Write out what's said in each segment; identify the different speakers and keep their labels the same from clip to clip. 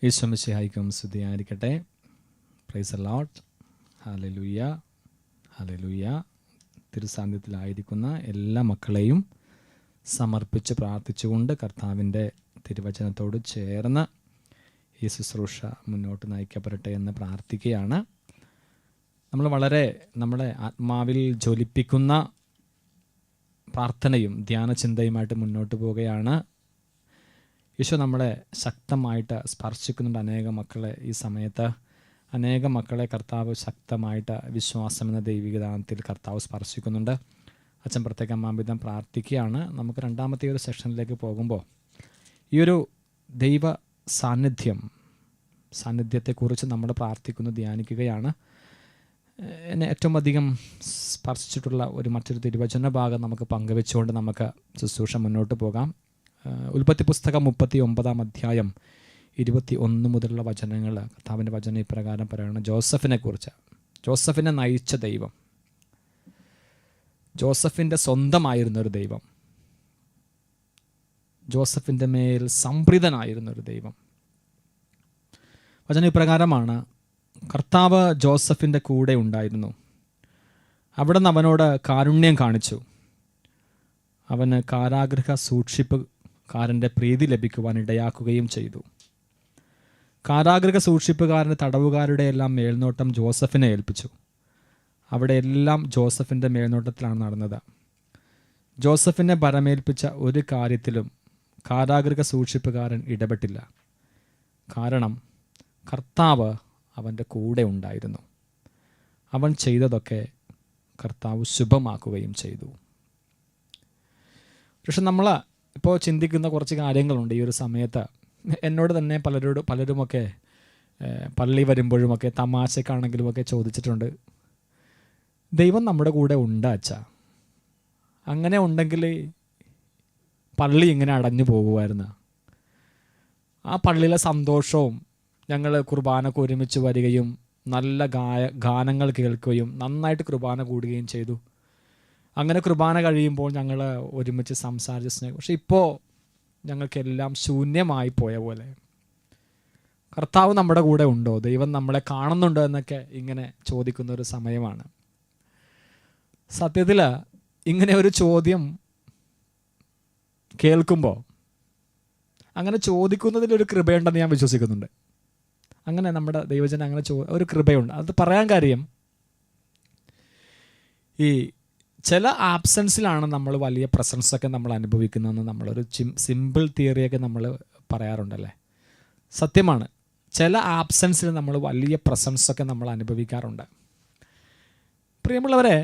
Speaker 1: ഈശോ മിശിഹായ്ക്കും സ്തുതിയായിരിക്കട്ടെ. Praise the Lord. Hallelujah, hallelujah. തിരുസാന്നിധ്യത്തിലായിരിക്കുന്ന എല്ലാ മക്കളെയും സമർപ്പിച്ച് പ്രാർത്ഥിച്ചുകൊണ്ട് കർത്താവിൻ്റെ തിരുവചനത്തോട് ചേർന്ന് ഈ ശുശ്രൂഷ മുന്നോട്ട് നയിക്കപ്പെടട്ടെ എന്ന് പ്രാർത്ഥിക്കുകയാണ്. നമ്മൾ നമ്മളെ ആത്മാവിൽ ജ്വലിപ്പിക്കുന്ന പ്രാർത്ഥനയും ധ്യാനചിന്തയുമായിട്ട് മുന്നോട്ട് പോവുകയാണ്. ഈശോ നമ്മളെ ശക്തമായിട്ട് സ്പർശിക്കുന്നുണ്ട്. ഈ സമയത്ത് അനേകം മക്കളെ കർത്താവ് ശക്തമായിട്ട് വിശ്വാസം എന്ന ദൈവികദാനത്തിൽ കർത്താവ് സ്പർശിക്കുന്നുണ്ട്. അച്ഛൻ പ്രത്യേകമാംവിധം പ്രാർത്ഥിക്കുകയാണ്. നമുക്ക് രണ്ടാമത്തെ ഒരു സെക്ഷനിലേക്ക് പോകുമ്പോൾ ഈ ഒരു ദൈവ സാന്നിധ്യത്തെക്കുറിച്ച് നമ്മൾ ധ്യാനിക്കുകയാണ്. എന്നെ ഏറ്റവും അധികം സ്പർശിച്ചിട്ടുള്ള മറ്റൊരു തിരുവചന ഭാഗം നമുക്ക് പങ്കുവെച്ചുകൊണ്ട് നമുക്ക് ശുശ്രൂഷ മുന്നോട്ട് പോകാം. ഉൽപ്പത്തി പുസ്തകം 39 അധ്യായം 21 മുതലുള്ള വചനങ്ങൾ, കർത്താവിൻ്റെ വചനം ഇപ്രകാരം പറയുന്നത് ജോസഫിനെ കുറിച്ച്. ജോസഫിനെ നയിച്ച ദൈവം, ജോസഫിൻ്റെ സ്വന്തമായിരുന്നൊരു ദൈവം, ജോസഫിൻ്റെ മേൽ സംപ്രീതനായിരുന്നൊരു ദൈവം. വചനം ഇപ്രകാരമാണ്: കർത്താവ് ജോസഫിൻ്റെ കൂടെ ഉണ്ടായിരുന്നു, അവിടെ നിന്ന് അവനോട് കാരുണ്യം കാണിച്ചു, അവന് കാരാഗൃഹ സൂക്ഷിപ്പുകാരൻ്റെ പ്രീതി ലഭിക്കുവാൻ ഇടയാക്കുകയും ചെയ്തു. കാരാഗൃഹ സൂക്ഷിപ്പുകാരൻ്റെ തടവുകാരുടെ എല്ലാം മേൽനോട്ടം ജോസഫിനെ ഏൽപ്പിച്ചു. അവിടെ എല്ലാം ജോസഫിൻ്റെ മേൽനോട്ടത്തിലാണ് നടന്നത്. ജോസഫിനെ ഭരമേൽപ്പിച്ച ഒരു കാര്യത്തിലും കാരാഗൃഹ സൂക്ഷിപ്പുകാരൻ ഇടപെട്ടില്ല, കാരണം കർത്താവ് അവൻ്റെ കൂടെ ഉണ്ടായിരുന്നു. അവൻ ചെയ്തതൊക്കെ കർത്താവ് ശുഭമാക്കുകയും ചെയ്തു. പക്ഷെ നമ്മൾ ഇപ്പോൾ ചിന്തിക്കുന്ന കുറച്ച് കാര്യങ്ങളുണ്ട് ഈ ഒരു സമയത്ത്. എന്നോട് തന്നെ പലരുമൊക്കെ പള്ളി വരുമ്പോഴുമൊക്കെ തമാശക്കാണെങ്കിലുമൊക്കെ ചോദിച്ചിട്ടുണ്ട്, ദൈവം നമ്മുടെ കൂടെ ഉണ്ട് അച്ഛാ, അങ്ങനെ ഉണ്ടെങ്കിൽ പള്ളി ഇങ്ങനെ അടഞ്ഞു പോകുമായിരുന്നു. ആ പള്ളിയിലെ സന്തോഷവും ഞങ്ങൾ കുർബാനക്ക് ഒരുമിച്ച് വരികയും നല്ല ഗാനങ്ങൾ കേൾക്കുകയും നന്നായിട്ട് കുർബാന കൂടുകയും ചെയ്തു. അങ്ങനെ കുർബാന കഴിയുമ്പോൾ ഞങ്ങൾ ഒരുമിച്ച് സംസാരിച്ച് സ്നേഹം. പക്ഷെ ഇപ്പോൾ ഞങ്ങൾക്കെല്ലാം ശൂന്യമായി പോയ പോലെ. കർത്താവ് നമ്മുടെ കൂടെ ഉണ്ടോ, ദൈവം നമ്മളെ കാണുന്നുണ്ടോ എന്നൊക്കെ ഇങ്ങനെ ചോദിക്കുന്നൊരു സമയമാണ്. സത്യത്തിൽ ഇങ്ങനെ ഒരു ചോദ്യം കേൾക്കുമ്പോൾ അങ്ങനെ ചോദിക്കുന്നതിലൊരു കൃപയുണ്ടെന്ന് ഞാൻ വിശ്വസിക്കുന്നുണ്ട്. അങ്ങനെ നമ്മുടെ ദൈവജനം അങ്ങനെ ഒരു കൃപയുണ്ട്. അത് പറയാൻ കാര്യം, ഈ ചില ആബ്സെൻസിലാണ് നമ്മൾ വലിയ പ്രസൻസൊക്കെ നമ്മൾ അനുഭവിക്കുന്നതെന്ന് നമ്മളൊരു സിമ്പിൾ തിയറിയൊക്കെ നമ്മൾ പറയാറുണ്ടല്ലേ. സത്യമാണ്, ചില ആബ്സെൻസിൽ നമ്മൾ വലിയ പ്രസൻസൊക്കെ നമ്മൾ അനുഭവിക്കാറുണ്ട്. പ്രിയമുള്ളവരെ,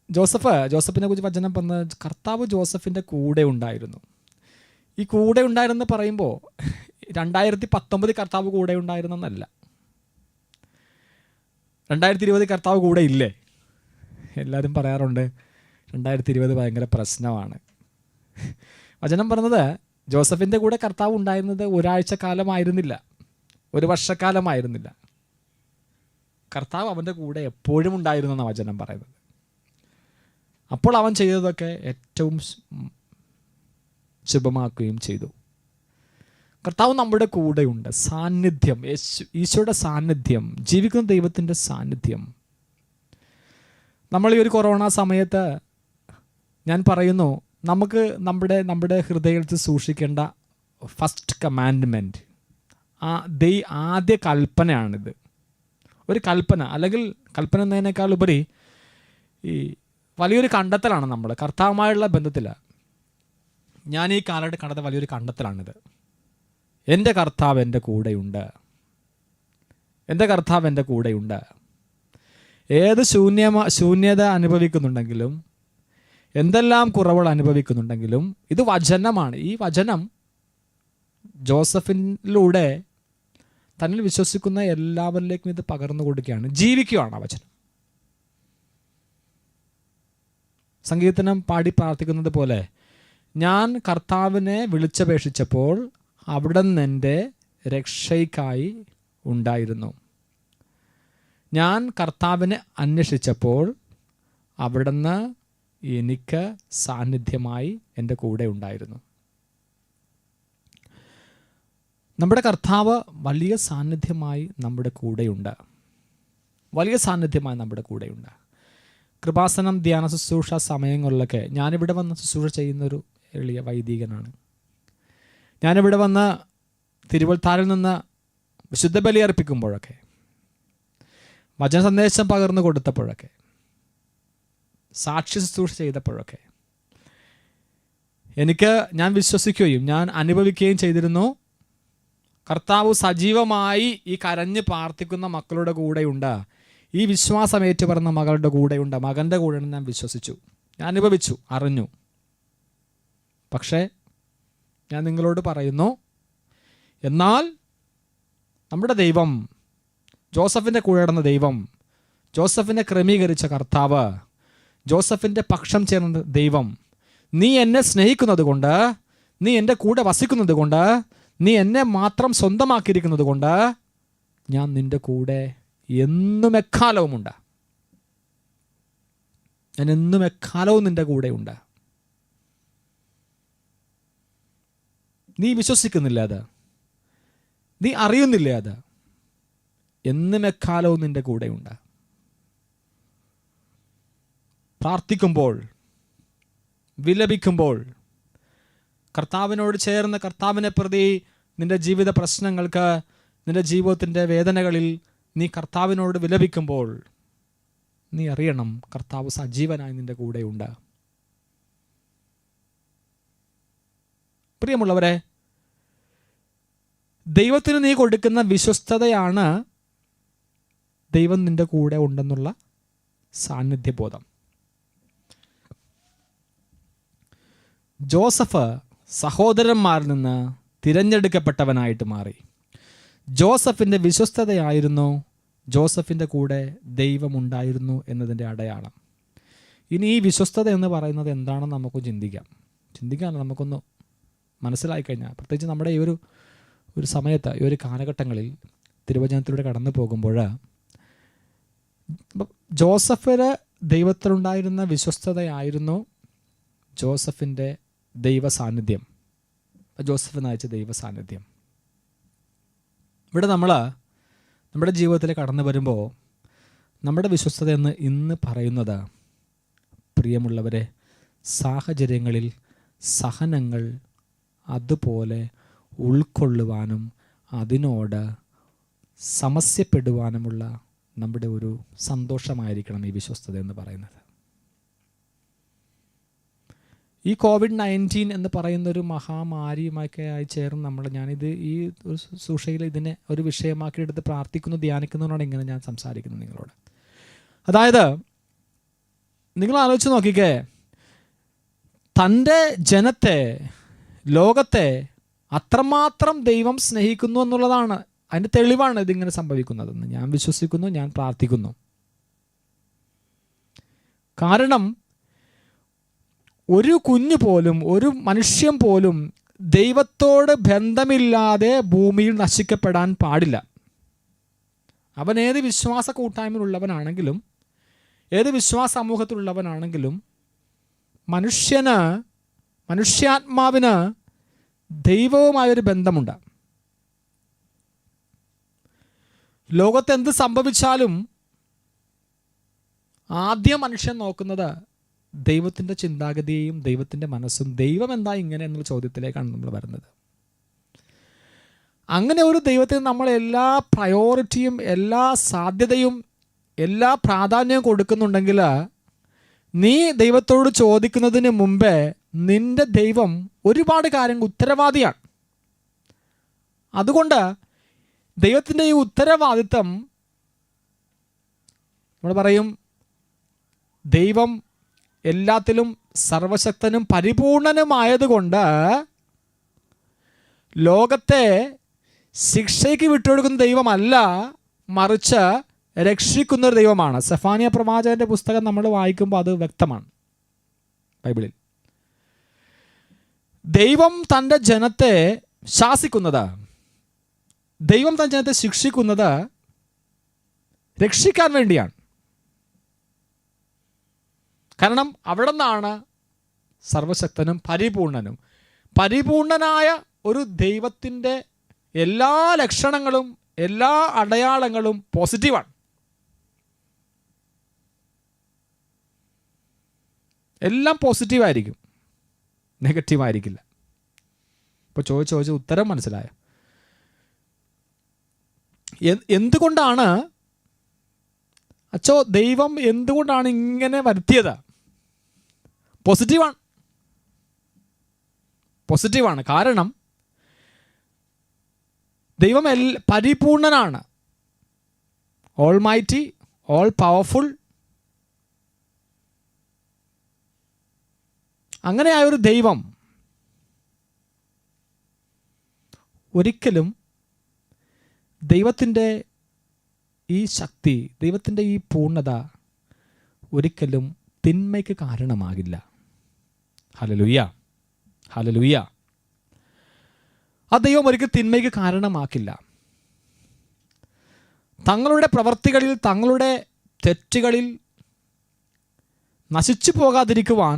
Speaker 1: ജോസഫിനെ കുറിച്ച് വചനം പറഞ്ഞത് കർത്താവ് ജോസഫിൻ്റെ കൂടെ ഉണ്ടായിരുന്നു. ഈ കൂടെ ഉണ്ടായിരുന്നു പറയുമ്പോൾ 2019 കർത്താവ് കൂടെ ഉണ്ടായിരുന്നെന്നല്ല. 2020 കർത്താവ് കൂടെ ഇല്ലേ? എല്ലാവരും പറയാറുണ്ട് 2020 ഭയങ്കര പ്രശ്നമാണ്. വചനം പറഞ്ഞത് ജോസഫിൻ്റെ കൂടെ കർത്താവ് ഉണ്ടായിരുന്നത് ഒരാഴ്ച കാലമായിരുന്നില്ല, ഒരു വർഷക്കാലമായിരുന്നില്ല. കർത്താവ് അവൻ്റെ കൂടെ എപ്പോഴും ഉണ്ടായിരുന്നു എന്നാണ് വചനം പറയുന്നത്. അപ്പോൾ അവൻ ചെയ്തതൊക്കെ ഏറ്റവും ശുഭമാക്കുകയും ചെയ്തു. കർത്താവ് നമ്മുടെ കൂടെയുണ്ട്. സാന്നിധ്യം, ഈശോയുടെ സാന്നിധ്യം, ജീവിക്കുന്ന ദൈവത്തിൻ്റെ സാന്നിധ്യം. നമ്മൾ ഈ ഒരു കൊറോണ സമയത്ത് ഞാൻ പറയുന്നു, നമുക്ക് നമ്മുടെ ഹൃദയത്തിൽ സൂക്ഷിക്കേണ്ട ഫസ്റ്റ് കമാൻഡ്മെൻറ്റ്, ആദ്യ കൽപ്പനയാണിത്. ഒരു കൽപ്പന, അല്ലെങ്കിൽ കൽപ്പന എന്നതിനേക്കാൾ ഉപരി ഈ വലിയൊരു കണ്ടെത്തലാണ് നമ്മൾ കർത്താവുമായുള്ള ബന്ധത്തിൽ. ഞാൻ ഈ കാലഘട്ടം കണ്ടെത്ത വലിയൊരു കണ്ടെത്തലാണിത്. എൻ്റെ കർത്താവ് എൻ്റെ കൂടെയുണ്ട്, എൻ്റെ കർത്താവ് എൻ്റെ കൂടെയുണ്ട്. ഏത് ശൂന്യത അനുഭവിക്കുന്നുണ്ടെങ്കിലും, എന്തെല്ലാം കുറവുകൾ അനുഭവിക്കുന്നുണ്ടെങ്കിലും, ഇത് വചനമാണ്. ഈ വചനം ജോസഫിലൂടെ തന്നിൽ വിശ്വസിക്കുന്ന എല്ലാവരിലേക്കും ഇത് പകർന്നു കൊടുക്കുകയാണ്, ജീവിക്കുകയാണ് ആ വചനം. സങ്കീർത്തനം പാടി പ്രാർത്ഥിക്കുന്നത് പോലെ, ഞാൻ കർത്താവിനെ വിളിച്ചപേക്ഷിച്ചപ്പോൾ അവിടെ നിന്ന് എൻ്റെ രക്ഷയ്ക്കായി ഉണ്ടായിരുന്നു. ഞാൻ കർത്താവിനെ അന്വേഷിച്ചപ്പോൾ അവിടുന്ന് എനിക്ക് സാന്നിധ്യമായി എൻ്റെ കൂടെ ഉണ്ടായിരുന്നു. നമ്മുടെ കർത്താവ് വലിയ സാന്നിധ്യമായി നമ്മുടെ കൂടെയുണ്ട്. വലിയ സാന്നിധ്യമായി നമ്മുടെ കൂടെയുണ്ട്. കൃപാസനം ധ്യാന ശുശ്രൂഷ സമയങ്ങളിലൊക്കെ ഞാനിവിടെ വന്ന് ശുശ്രൂഷ ചെയ്യുന്നൊരു എളിയ വൈദികനാണ്. ഞാനിവിടെ വന്ന് തിരുവൾത്താരിൽ നിന്ന് വിശുദ്ധ ബലി അർപ്പിക്കുമ്പോഴൊക്കെ, വചന സന്ദേശം പകർന്നു കൊടുത്തപ്പോഴൊക്കെ, സാക്ഷി ശുശ്രൂഷ ചെയ്തപ്പോഴൊക്കെ ഞാൻ വിശ്വസിക്കുകയും ഞാൻ അനുഭവിക്കുകയും ചെയ്തിരുന്നു, കർത്താവ് സജീവമായി ഈ കരഞ്ഞ് പ്രാർത്ഥിക്കുന്ന മക്കളുടെ കൂടെയുണ്ട്, ഈ വിശ്വാസം ഏറ്റുപറഞ്ഞ മകളുടെ കൂടെയുണ്ട്, മകൻ്റെ കൂടെയുണ്ട്. ഞാൻ വിശ്വസിച്ചു, ഞാൻ അനുഭവിച്ചു, അറിഞ്ഞു. പക്ഷേ ഞാൻ നിങ്ങളോട് പറയുന്നു, എന്നാൽ നമ്മുടെ ദൈവം, ജോസഫിൻ്റെ കൂടെ നടന്ന ദൈവം, ജോസഫിനെ ക്രമീകരിച്ച കർത്താവ്, ജോസഫിൻ്റെ പക്ഷം ചേർന്ന ദൈവം, നീ എന്നെ സ്നേഹിക്കുന്നത് കൊണ്ട്, നീ എൻ്റെ കൂടെ വസിക്കുന്നത് കൊണ്ട്, നീ എന്നെ മാത്രം സ്വന്തമാക്കിയിരിക്കുന്നത് കൊണ്ട് ഞാൻ നിൻ്റെ കൂടെ എന്നും എക്കാലവുമുണ്ട്. ഞാൻ എന്നും എക്കാലവും നിൻ്റെ കൂടെയുണ്ട്. നീ വിശ്വസിക്കുന്നില്ല, അത് നീ അറിയുന്നില്ല, അത് എന്നും എക്കാലവും നിൻ്റെ കൂടെയുണ്ട്. പ്രാർത്ഥിക്കുമ്പോൾ, വിലപിക്കുമ്പോൾ, കർത്താവിനോട് ചേർന്ന് കർത്താവിനെ പ്രതി നിൻ്റെ ജീവിത പ്രശ്നങ്ങൾക്ക്, നിൻ്റെ ജീവിതത്തിൻ്റെ വേദനകളിൽ നീ കർത്താവിനോട് വിലപിക്കുമ്പോൾ നീ അറിയണം, കർത്താവ് സജീവനായി നിൻ്റെ കൂടെയുണ്ട്. പ്രിയമുള്ളവരെ, ദൈവത്തിന് നീ കൊടുക്കുന്ന വിശ്വസ്തതയാണ് ദൈവം നിൻ്റെ കൂടെ ഉണ്ടെന്നുള്ള സാന്നിധ്യബോധം. ജോസഫ് സഹോദരന്മാരിൽ നിന്ന് തിരഞ്ഞെടുക്കപ്പെട്ടവനായിട്ട് മാറി. ജോസഫിൻ്റെ വിശ്വസ്തതയായിരുന്നു ജോസഫിൻ്റെ കൂടെ ദൈവമുണ്ടായിരുന്നു എന്നതിൻ്റെ അടയാളം. ഇനി ഈ വിശ്വസ്തത എന്ന് പറയുന്നത് എന്താണെന്ന് നമുക്ക് ചിന്തിക്കാൻ നമുക്കൊന്ന് മനസ്സിലായി കഴിഞ്ഞാൽ, പ്രത്യേകിച്ച് നമ്മുടെ ഈ ഒരു സമയത്ത്, ഈ ഒരു കാലഘട്ടങ്ങളിൽ തിരുവചനത്തിലൂടെ കടന്നു പോകുമ്പോൾ, ജോസഫിന് ദൈവത്തിലുണ്ടായിരുന്ന വിശ്വസ്തതയായിരുന്നു ജോസഫിൻ്റെ ദൈവ സാന്നിധ്യം, ജോസഫിന് അയച്ച ദൈവ സാന്നിധ്യം. ഇവിടെ നമ്മുടെ ജീവിതത്തിൽ കടന്നു വരുമ്പോൾ നമ്മുടെ വിശ്വസ്തത എന്ന് ഇന്ന് പറയുന്നത്, പ്രിയമുള്ളവരെ, സാഹചര്യങ്ങളിൽ സഹനങ്ങൾ അതുപോലെ ഉൾക്കൊള്ളുവാനും അതിനോട് സമസ്യപ്പെടുവാനുമുള്ള നമ്മുടെ ഒരു സന്തോഷമായിരിക്കണം ഈ വിശ്വസ്തത എന്ന് പറയുന്നത്. ഈ COVID-19 എന്ന് പറയുന്നൊരു മഹാമാരിയുമൊക്കെ ആയി ചേർന്ന് ഞാനിത് ഈ ഒരു ശുശ്രൂഷയിൽ ഇതിനെ ഒരു വിഷയമാക്കി എടുത്ത് പ്രാർത്ഥിക്കുന്നു, ധ്യാനിക്കുന്നതുകൊണ്ടാണ് ഇങ്ങനെ ഞാൻ സംസാരിക്കുന്നത് നിങ്ങളോട്. അതായത്, നിങ്ങൾ ആലോചിച്ച് നോക്കിക്കേ, തൻ്റെ ജനത്തെ, ലോകത്തെ അത്രമാത്രം ദൈവം സ്നേഹിക്കുന്നു എന്നുള്ളതാണ് അതിൻ്റെ തെളിവാണ് ഇതിങ്ങനെ സംഭവിക്കുന്നതെന്ന് ഞാൻ വിശ്വസിക്കുന്നു, ഞാൻ പ്രാർത്ഥിക്കുന്നു. കാരണം ഒരു കുഞ്ഞു പോലും, ഒരു മനുഷ്യൻ പോലും ദൈവത്തോട് ബന്ധമില്ലാതെ ഭൂമിയിൽ നശിക്കപ്പെടാൻ പാടില്ല. അവൻ ഏത് വിശ്വാസ കൂട്ടായ്മയിലുള്ളവനാണെങ്കിലും, ഏത് വിശ്വാസ സമൂഹത്തിലുള്ളവനാണെങ്കിലും, മനുഷ്യാത്മാവിന് ദൈവവുമായൊരു ബന്ധമുണ്ട്. ലോകത്ത് എന്ത് സംഭവിച്ചാലും ആദ്യം മനുഷ്യൻ നോക്കുന്നത് ദൈവത്തിൻ്റെ ചിന്താഗതിയെയും ദൈവത്തിൻ്റെ മനസ്സും, ദൈവം എന്താ ഇങ്ങനെ എന്നുള്ള ചോദ്യത്തിലേക്കാണ് നമ്മൾ വരുന്നത്. അങ്ങനെ ഒരു ദൈവത്തിന് നമ്മൾ എല്ലാ പ്രയോറിറ്റിയും, എല്ലാ സാധ്യതയും, എല്ലാ പ്രാധാന്യവും കൊടുക്കുന്നുണ്ടെങ്കിൽ, നീ ദൈവത്തോട് ചോദിക്കുന്നതിന് മുമ്പേ നിന്റെ ദൈവം ഒരുപാട് കാര്യങ്ങൾ ഉത്തരവാദിയാണ്. അതുകൊണ്ട് ദൈവത്തിൻ്റെ ഈ ഉത്തരവാദിത്തം, നമ്മൾ പറയും, ദൈവം എല്ലാത്തിലും സർവശക്തനും പരിപൂർണനുമായതുകൊണ്ട് ലോകത്തെ ശിക്ഷയ്ക്ക് വിട്ടുകൊടുക്കുന്ന ദൈവമല്ല, മറിച്ച് രക്ഷിക്കുന്നൊരു ദൈവമാണ്. സെഫാനിയ പ്രവാചകന്റെ പുസ്തകം നമ്മൾ വായിക്കുമ്പോൾ അത് വ്യക്തമാണ് ബൈബിളിൽ. ദൈവം തൻ്റെ ജനത്തെ ശാസിക്കുന്നത്, ദൈവം തൻ്റെ ജനത്തെ ശിക്ഷിക്കുന്നത് രക്ഷിക്കാൻ വേണ്ടിയാണ്. കാരണം അവിടെ നിന്നാണ് സർവശക്തനും പരിപൂർണനും, പരിപൂർണനായ ഒരു ദൈവത്തിൻ്റെ എല്ലാ ലക്ഷണങ്ങളും എല്ലാ അടയാളങ്ങളും പോസിറ്റീവാണ്. എല്ലാം പോസിറ്റീവായിരിക്കും, നെഗറ്റീവായിരിക്കില്ല. ഇപ്പോൾ ചോദിച്ച ഉത്തരം മനസ്സിലായോ? എന്തുകൊണ്ടാണ് അച്ചോ ദൈവം എന്തുകൊണ്ടാണ് ഇങ്ങനെ വരുത്തിയത്? പോസിറ്റീവാണ്. കാരണം ദൈവം പരിപൂർണനാണ്, ഓൾമൈറ്റി, ഓൾ പവർഫുൾ. അങ്ങനെയായൊരു ദൈവം ഒരിക്കലും ദൈവത്തിൻ്റെ ഈ ശക്തി, ദൈവത്തിൻ്റെ ഈ പൂർണ്ണത ഒരിക്കലും തിന്മയ്ക്ക് കാരണമാകില്ല. Hallelujah, hallelujah. ആ ദൈവം ഒരിക്കലും തിന്മയ്ക്ക് കാരണമാക്കില്ല. തങ്ങളുടെ പ്രവർത്തികളിൽ, തങ്ങളുടെ തെറ്റുകളിൽ നശിച്ചു പോകാതിരിക്കുവാൻ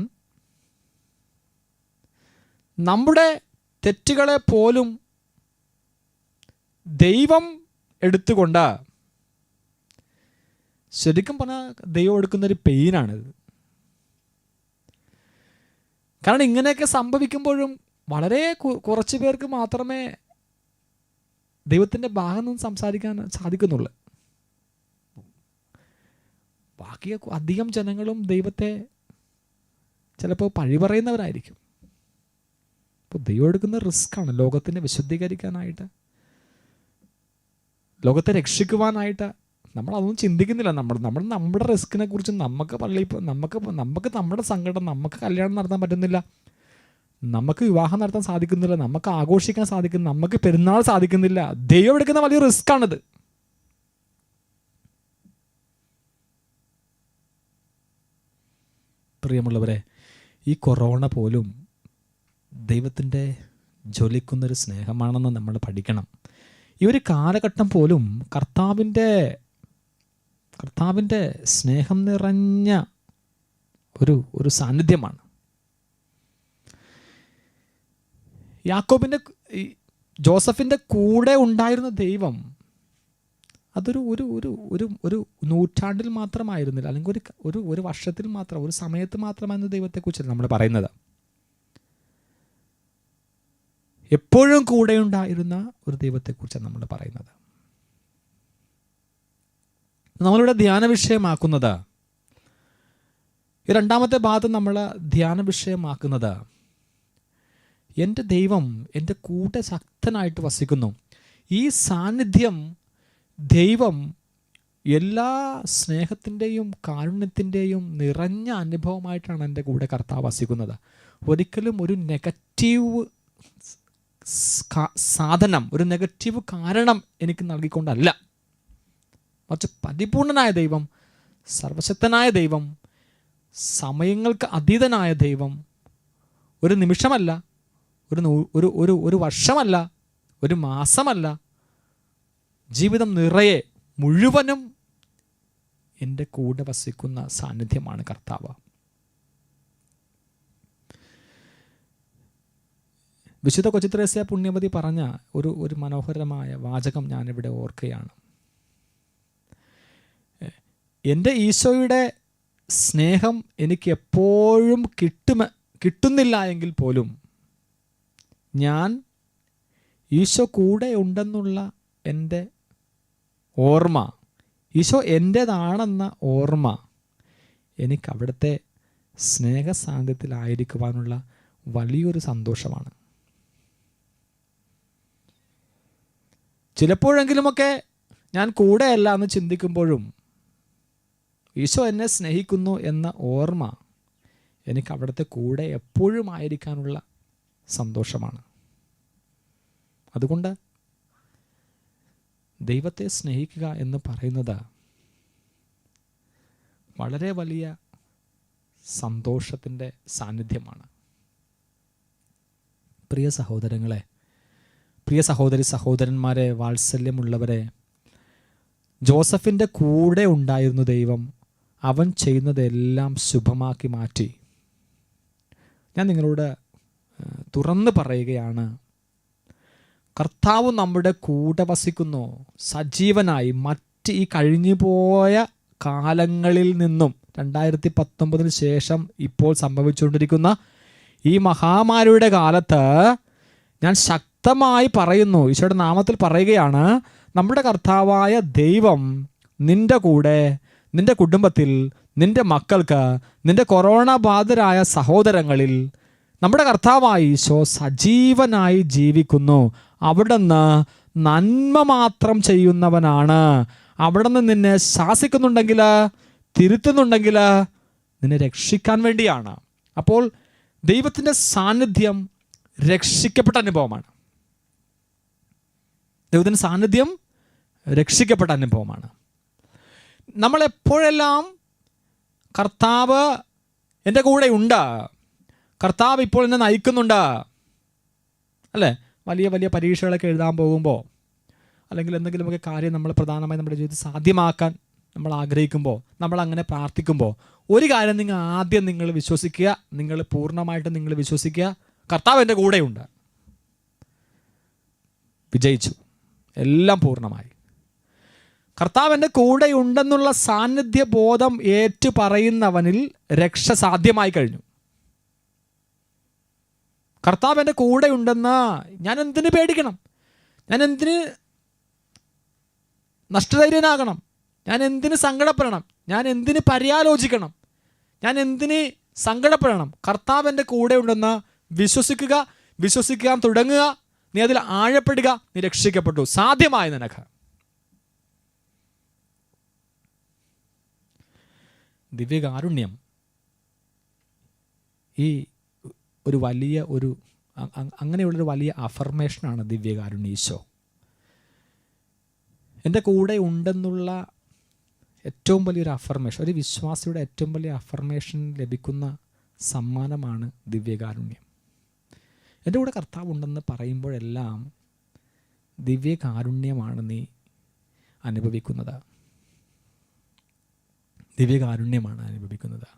Speaker 1: നമ്മുടെ തെറ്റുകളെ പോലും ദൈവം എടുത്തുകൊണ്ട്, ശരിക്കും പറഞ്ഞാൽ ദൈവം എടുക്കുന്നൊരു പെയിനാണിത്. കാരണം ഇങ്ങനെയൊക്കെ സംഭവിക്കുമ്പോഴും വളരെ കുറച്ച് പേർക്ക് മാത്രമേ ദൈവത്തിൻ്റെ ഭാഗം നിന്ന് സംസാരിക്കാൻ സാധിക്കുന്നുള്ളൂ. ബാക്കി അധികം ജനങ്ങളും ദൈവത്തെ ചിലപ്പോൾ പഴി പറയുന്നവരായിരിക്കും. അപ്പോൾ ദൈവം എടുക്കുന്ന റിസ്ക്കാണ് ലോകത്തിനെ വിശുദ്ധീകരിക്കാനായിട്ട്, ലോകത്തെ രക്ഷിക്കുവാനായിട്ട്. നമ്മളതൊന്നും ചിന്തിക്കുന്നില്ല. നമ്മുടെ റിസ്കിനെ കുറിച്ച് നമുക്ക് നമ്മുടെ സങ്കടം, നമുക്ക് കല്യാണം നടത്താൻ പറ്റുന്നില്ല, നമുക്ക് വിവാഹം നടത്താൻ സാധിക്കുന്നില്ല, നമുക്ക് ആഘോഷിക്കാൻ സാധിക്കുന്നില്ല, നമുക്ക് പെരുന്നാൾ സാധിക്കുന്നില്ല. ദൈവം എടുക്കുന്ന വലിയ റിസ്ക്കാണിത്. പ്രിയമുള്ളവരെ, ഈ കൊറോണ പോലും ദൈവത്തിൻ്റെ ജ്വലിക്കുന്നൊരു സ്നേഹമാണെന്ന് നമ്മൾ പഠിക്കണം. ഈ ഒരു കാലഘട്ടം പോലും കർത്താവിൻ്റെ സ്നേഹം നിറഞ്ഞ ഒരു സാന്നിധ്യമാണ്. ജോസഫിൻ്റെ കൂടെ ഉണ്ടായിരുന്ന ദൈവം അതൊരു ഒരു ഒരു ഒരു ഒരു നൂറ്റാണ്ടിൽ മാത്രമായിരുന്നില്ല, അല്ലെങ്കിൽ ഒരു വർഷത്തിൽ മാത്രം, ഒരു സമയത്ത് മാത്രമായിരുന്നു ദൈവത്തെക്കുറിച്ച് നമ്മൾ പറയുന്നത്. എപ്പോഴും കൂടെ ഉണ്ടായിരുന്ന ഒരു ദൈവത്തെക്കുറിച്ചാണ് നമ്മൾ പറയുന്നത്. നമ്മളിവിടെ ധ്യാന വിഷയമാക്കുന്നത്, ഈ രണ്ടാമത്തെ ഭാഗത്ത് നമ്മൾ ധ്യാന വിഷയമാക്കുന്നത്, എൻ്റെ ദൈവം എൻ്റെ കൂടെ ശക്തനായിട്ട് വസിക്കുന്നു. ഈ സാന്നിധ്യം, ദൈവം എല്ലാ സ്നേഹത്തിൻ്റെയും കാരുണ്യത്തിൻ്റെയും നിറഞ്ഞ അനുഭവമായിട്ടാണ് എൻ്റെ കൂടെ കർത്താവ് വസിക്കുന്നത്. ഒരിക്കലും ഒരു നെഗറ്റീവ് സാധനം, ഒരു നെഗറ്റീവ് കാരണം എനിക്ക് നൽകിക്കൊണ്ടല്ല, മറിച്ച് പരിപൂർണനായ ദൈവം, സർവശക്തനായ ദൈവം, സമയങ്ങൾക്ക് അതീതനായ ദൈവം, ഒരു നിമിഷമല്ല, ഒരു വർഷമല്ല, ഒരു മാസമല്ല, ജീവിതം നിറയെ മുഴുവനും എൻ്റെ കൂടെ വസിക്കുന്ന സാന്നിധ്യമാണ് കർത്താവ്. വിശുദ്ധ കൊച്ചിത്രേസ്യ പുണ്യവതി പറഞ്ഞ ഒരു മനോഹരമായ വാചകം ഞാനിവിടെ ഓർക്കുകയാണ്. എൻ്റെ ഈശോയുടെ സ്നേഹം എനിക്ക് എപ്പോഴും കിട്ടുന്നില്ല എങ്കിൽ പോലും ഞാൻ ഈശോ കൂടെ ഉണ്ടെന്നുള്ള എൻ്റെ ഓർമ്മ, ഈശോ എൻ്റേതാണെന്ന ഓർമ്മ എനിക്ക് അവിടുത്തെ സ്നേഹസാന്നിധ്യത്തിലായിരിക്കുവാനുള്ള വലിയൊരു സന്തോഷമാണ്. ചിലപ്പോഴെങ്കിലുമൊക്കെ ഞാൻ കൂടെയല്ല എന്ന് ചിന്തിക്കുമ്പോഴും ഈശോ എന്നെ സ്നേഹിക്കുന്നു എന്ന ഓർമ്മ എനിക്ക് അവിടുത്തെ കൂടെ എപ്പോഴും ആയിരിക്കാനുള്ള സന്തോഷമാണ്. അതുകൊണ്ട് ദൈവത്തെ സ്നേഹിക്കുക എന്ന് പറയുന്നത് വളരെ വലിയ സന്തോഷത്തിൻ്റെ സാന്നിധ്യമാണ്. പ്രിയ സഹോദരങ്ങളെ, പ്രിയ സഹോദരന്മാരെ, വാത്സല്യമുള്ളവരെ, ജോസഫിൻ്റെ കൂടെ ഉണ്ടായിരുന്ന ദൈവം അവൻ ചെയ്യുന്നതെല്ലാം ശുഭമാക്കി മാറ്റി. ഞാൻ നിങ്ങളോട് തുറന്ന് പറയുകയാണ്, കർത്താവ് നമ്മുടെ കൂടെ വസിക്കുന്നു, സജീവനായി. മറ്റ് ഈ കഴിഞ്ഞു പോയ കാലങ്ങളിൽ നിന്നും 2019 ശേഷം ഇപ്പോൾ സംഭവിച്ചുകൊണ്ടിരിക്കുന്ന ഈ മഹാമാരിയുടെ കാലത്ത് ഞാൻ ശക്തമായി പറയുന്നു, ഈശോയുടെ നാമത്തിൽ പറയുകയാണ്, നമ്മുടെ കർത്താവായ ദൈവം നിൻ്റെ കൂടെ, നിൻ്റെ കുടുംബത്തിൽ, നിൻ്റെ മക്കൾക്ക്, നിൻ്റെ കൊറോണ ബാധിതരായ സഹോദരങ്ങളിൽ നമ്മുടെ കർത്താവായ ഈശോ സജീവനായി ജീവിക്കുന്നു. അവിടുന്ന് നന്മ മാത്രം ചെയ്യുന്നവനാണ്. അവിടുന്ന് നിന്നെ ശാസിക്കുന്നുണ്ടെങ്കിൽ, തിരുത്തുന്നുണ്ടെങ്കിൽ നിന്നെ രക്ഷിക്കാൻ വേണ്ടിയാണ്. അപ്പോൾ ദൈവത്തിൻ്റെ സാന്നിധ്യം രക്ഷിക്കപ്പെട്ട അനുഭവമാണ്. ദൈവത്തിൻ്റെ സാന്നിധ്യം രക്ഷിക്കപ്പെട്ട അനുഭവമാണ്. നമ്മളെപ്പോഴെല്ലാം കർത്താവ് എൻ്റെ കൂടെ ഉണ്ട്, കർത്താവ് ഇപ്പോൾ എന്നെ നയിക്കുന്നുണ്ട്, അല്ലേ, വലിയ വലിയ പരീക്ഷകളൊക്കെ എഴുതാൻ പോകുമ്പോൾ, അല്ലെങ്കിൽ എന്തെങ്കിലുമൊക്കെ കാര്യം നമ്മൾ പ്രധാനമായി നമ്മുടെ ജീവിതത്തിൽ സാധ്യമാക്കാൻ നമ്മൾ ആഗ്രഹിക്കുമ്പോൾ, നമ്മൾ അങ്ങനെ പ്രാർത്ഥിക്കുമ്പോൾ, ഒരു കാര്യം നിങ്ങൾ വിശ്വസിക്കുക, നിങ്ങൾ പൂർണ്ണമായിട്ട് നിങ്ങൾ വിശ്വസിക്കുക, കർത്താവ് എൻ്റെ കൂടെയുണ്ട്. വിജയിച്ചു, എല്ലാം പൂർണ്ണമായി. കർത്താവ് എൻ്റെ കൂടെയുണ്ടെന്നുള്ള സാന്നിധ്യ ബോധം ഏറ്റു പറയുന്നവനിൽ രക്ഷ സാധ്യമായി കഴിഞ്ഞു. കർത്താവ് എൻ്റെ കൂടെയുണ്ടെന്ന് ഞാൻ എന്തിനു പേടിക്കണം? ഞാൻ എന്തിന് നഷ്ടധൈര്യനാകണം? ഞാൻ എന്തിന് സങ്കടപ്പെടണം? ഞാൻ എന്തിന് പര്യാലോചിക്കണം? ഞാൻ എന്തിന് സങ്കടപ്പെടണം? കർത്താവ് എൻ്റെ കൂടെ ഉണ്ടെന്ന് വിശ്വസിക്കാൻ തുടങ്ങുക. നീ അതിൽ ആഴപ്പെടുക, നീ രക്ഷിക്കപ്പെട്ടു. സാധ്യമായ നിനക്ക്. ദിവ്യകാരുണ്യം ഈ ഒരു വലിയ അങ്ങനെയുള്ളൊരു വലിയ അഫർമേഷനാണ് ദിവ്യകാരുണ്യ. ഈശോ എൻ്റെ കൂടെ ഉണ്ടെന്നുള്ള ഏറ്റവും വലിയൊരു അഫർമേഷൻ, ഒരു വിശ്വാസിയുടെ ഏറ്റവും വലിയ അഫർമേഷൻ ലഭിക്കുന്ന സമ്മാനമാണ് ദിവ്യകാരുണ്യം. എൻ്റെ കൂടെ കർത്താവ് ഉണ്ടെന്ന് പറയുമ്പോഴെല്ലാം ദിവ്യകാരുണ്യമാണ് നീ അനുഭവിക്കുന്നത്. ദിവ്യകാരുണ്യമാണ് അനുഭവിക്കുന്നത്.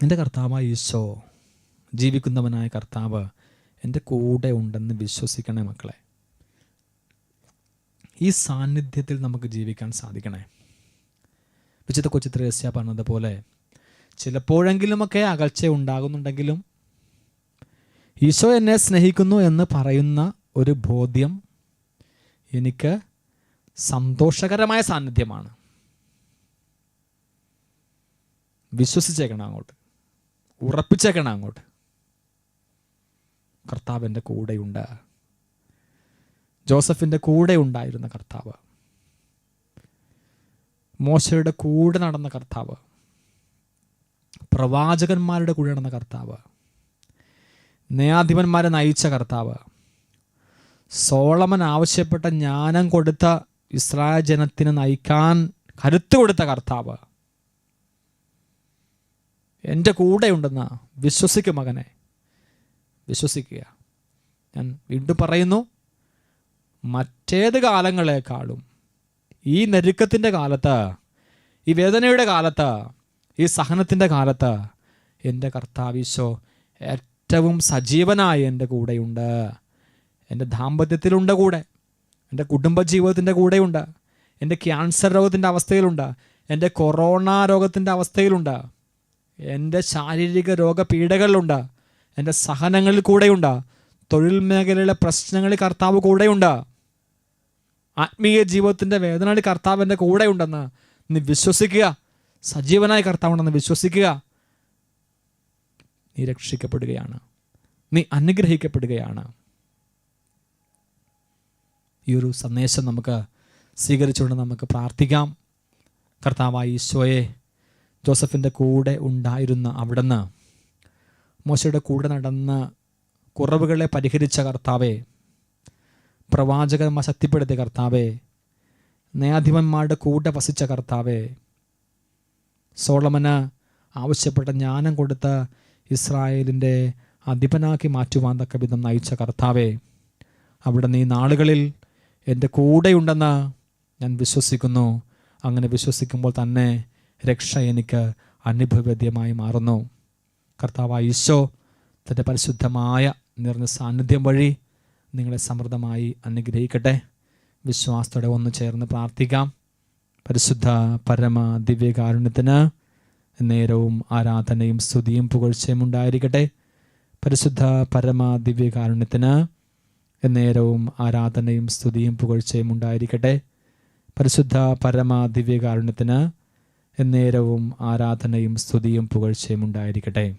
Speaker 1: എൻ്റെ കർത്താവായ ഈശോ, ജീവിക്കുന്നവനായ കർത്താവ് എൻ്റെ കൂടെ ഉണ്ടെന്ന് വിശ്വസിക്കണേ മക്കളെ. ഈ സാന്നിധ്യത്തിൽ നമുക്ക് ജീവിക്കാൻ സാധിക്കണേ. വിശുദ്ധ കൊച്ചു ത്രേസ്യ പറഞ്ഞതുപോലെ ചിലപ്പോഴെങ്കിലുമൊക്കെ അകൽച്ച ഉണ്ടാകുന്നുണ്ടെങ്കിലും ഈശോ എന്നെ സ്നേഹിക്കുന്നു എന്ന് പറയുന്ന ഒരു ബോധ്യം എനിക്ക് സന്തോഷകരമായ സാന്നിധ്യമാണ്. വിശ്വസിച്ചേക്കണം അങ്ങോട്ട്, ഉറപ്പിച്ചേക്കണം അങ്ങോട്ട്. കർത്താവ് എൻ്റെ കൂടെയുണ്ട്. ജോസഫിൻ്റെ കൂടെ ഉണ്ടായിരുന്ന കർത്താവ്, മോശയുടെ കൂടെ നടന്ന കർത്താവ്, പ്രവാചകന്മാരുടെ കൂടെ നടന്ന കർത്താവ്, ന്യായാധിപന്മാരെ നയിച്ച കർത്താവ്, സോളമൻ ആവശ്യപ്പെട്ട ജ്ഞാനം കൊടുത്ത ഇസ്രായേൽ ജനത്തിന് നയിക്കാൻ കരുത്ത് കൊടുത്ത കർത്താവ് എൻ്റെ കൂടെയുണ്ടെന്ന് വിശ്വസിക്കും മകനെ, വിശ്വസിക്കുക. ഞാൻ വീണ്ടും പറയുന്നു, മറ്റേത് കാലങ്ങളെക്കാളും ഈ ഞെരുക്കത്തിൻ്റെ കാലത്ത്, ഈ വേദനയുടെ കാലത്ത്, ഈ സഹനത്തിൻ്റെ കാലത്ത് എൻ്റെ കർത്താവീശോ ഏറ്റവും സജീവനായി എൻ്റെ കൂടെയുണ്ട്. എൻ്റെ ദാമ്പത്യത്തിലുണ്ട് കൂടെ, എൻ്റെ കുടുംബജീവിതത്തിൻ്റെ കൂടെയുണ്ട്, എൻ്റെ ക്യാൻസർ രോഗത്തിൻ്റെ അവസ്ഥയിലുണ്ട്, എൻ്റെ കൊറോണ രോഗത്തിൻ്റെ അവസ്ഥയിലുണ്ട്, എൻ്റെ ശാരീരിക രോഗപീഠകളിലുണ്ട്, എൻ്റെ സഹനങ്ങളിൽ കൂടെയുണ്ട്, തൊഴിൽ മേഖലയിലെ പ്രശ്നങ്ങളിൽ കർത്താവ് കൂടെയുണ്ട്, ആത്മീയ ജീവിതത്തിൻ്റെ വേദനകളിൽ കർത്താവ് എൻ്റെ കൂടെയുണ്ടെന്ന് നീ വിശ്വസിക്കുക. സജീവനായ കർത്താവുണ്ടെന്ന് വിശ്വസിക്കുക. നീ രക്ഷിക്കപ്പെടുകയാണ്, നീ അനുഗ്രഹിക്കപ്പെടുകയാണ്. ഈ ഒരു സന്ദേശം നമുക്ക് സ്വീകരിച്ചുകൊണ്ട് നമുക്ക് പ്രാർത്ഥിക്കാം. കർത്താവായ ഈശോയെ, ജോസഫിൻ്റെ കൂടെ ഉണ്ടായിരുന്ന അവിടുന്ന്, മോശയുടെ കൂടെ നടന്ന കുറവുകളെ പരിഹരിച്ച കർത്താവേ, പ്രവാചകന്മാർ ശക്തിപ്പെടുത്തിയ കർത്താവേ, ന്യായാധിപന്മാരുടെ കൂടെ വസിച്ച കർത്താവേ, സോളമന് ആവശ്യപ്പെട്ട ജ്ഞാനം കൊടുത്ത ഇസ്രായേലിൻ്റെ അധിപനാക്കി മാറ്റുവാൻ തക്ക വിധം നയിച്ച കർത്താവേ, അവിടെ നീ നാളുകളിൽ എൻ്റെ കൂടെയുണ്ടെന്ന് ഞാൻ വിശ്വസിക്കുന്നു. അങ്ങനെ വിശ്വസിക്കുമ്പോൾ തന്നെ രക്ഷ എനിക്ക് അനുഭവവേദ്യമായി മാറുന്നു. കർത്താവായ ഈശോ തൻ്റെ പരിശുദ്ധമായ നിറഞ്ഞ സാന്നിധ്യം വഴി നിങ്ങളെ സമൃദ്ധമായി അനുഗ്രഹിക്കട്ടെ. വിശ്വാസത്തോടെ ഒന്ന് ചേർന്ന് പ്രാർത്ഥിക്കാം. പരിശുദ്ധ പരമ ദിവ്യകാരുണ്യത്തിന് നേരവും ആരാധനയും സ്തുതിയും പുകഴ്ചയും ഉണ്ടായിരിക്കട്ടെ. പരിശുദ്ധ പരമ ദിവ്യകാരുണ്യത്തിന് നേരവും ആരാധനയും സ്തുതിയും പുകഴ്ചയും ഉണ്ടായിരിക്കട്ടെ. പരിശുദ്ധ പരമ ദിവ്യകാരുണ്യത്തിന് നേരവും ആരാധനയും സ്തുതിയും പുകഴ്ചയും ഉണ്ടായിരിക്കട്ടെ.